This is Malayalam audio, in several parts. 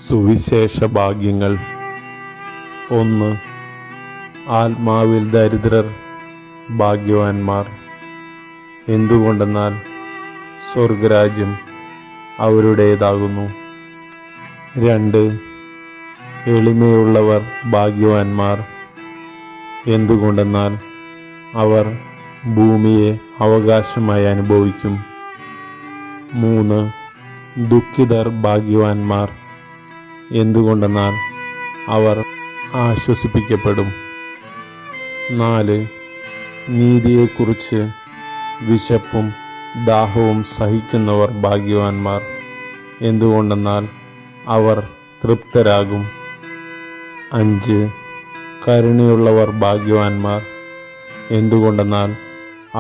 സുവിശേഷ ഭാഗ്യങ്ങൾ. 1. ആത്മാവിൽ ദരിദ്രർ ഭാഗ്യവാന്മാർ. എന്തുകൊണ്ടെന്നാൽ സ്വർഗരാജ്യം അവരുടേതാകുന്നു. 2. എളിമയുള്ളവർ ഭാഗ്യവാന്മാർ. എന്തുകൊണ്ടെന്നാൽ അവർ ഭൂമിയെ അവകാശമായി അനുഭവിക്കും. 3. ദുഃഖിതർ ഭാഗ്യവാന്മാർ. എന്തുകൊണ്ടെന്നാൽ അവർ ആശ്വസിപ്പിക്കപ്പെടും. 4. നീതിയെക്കുറിച്ച് വിശപ്പും ദാഹവും സഹിക്കുന്നവർ ഭാഗ്യവാന്മാർ. എന്തുകൊണ്ടെന്നാൽ അവർ തൃപ്തരാകും. 5. കരുണയുള്ളവർ ഭാഗ്യവാന്മാർ. എന്തുകൊണ്ടെന്നാൽ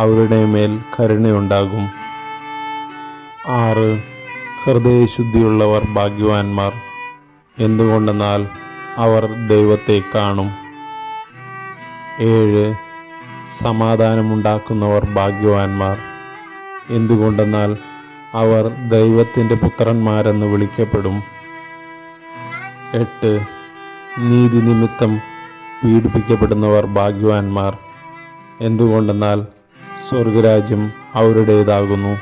അവരുടെ മേൽ കരുണയുണ്ടാകും. 6. ഹൃദയശുദ്ധിയുള്ളവർ ഭാഗ്യവാന്മാർ. എന്തുകൊണ്ടെന്നാൽ അവർ ദൈവത്തെ കാണും. 7. സമാധാനമുണ്ടാക്കുന്നവർ ഭാഗ്യവാന്മാർ. എന്തുകൊണ്ടെന്നാൽ അവർ ദൈവത്തിൻ്റെ പുത്രന്മാരെന്ന് വിളിക്കപ്പെടും. 8. നീതി നിമിത്തം പീഡിപ്പിക്കപ്പെടുന്നവർ ഭാഗ്യവാന്മാർ. എന്തുകൊണ്ടെന്നാൽ സ്വർഗരാജ്യം അവരുടേതാകുന്നു.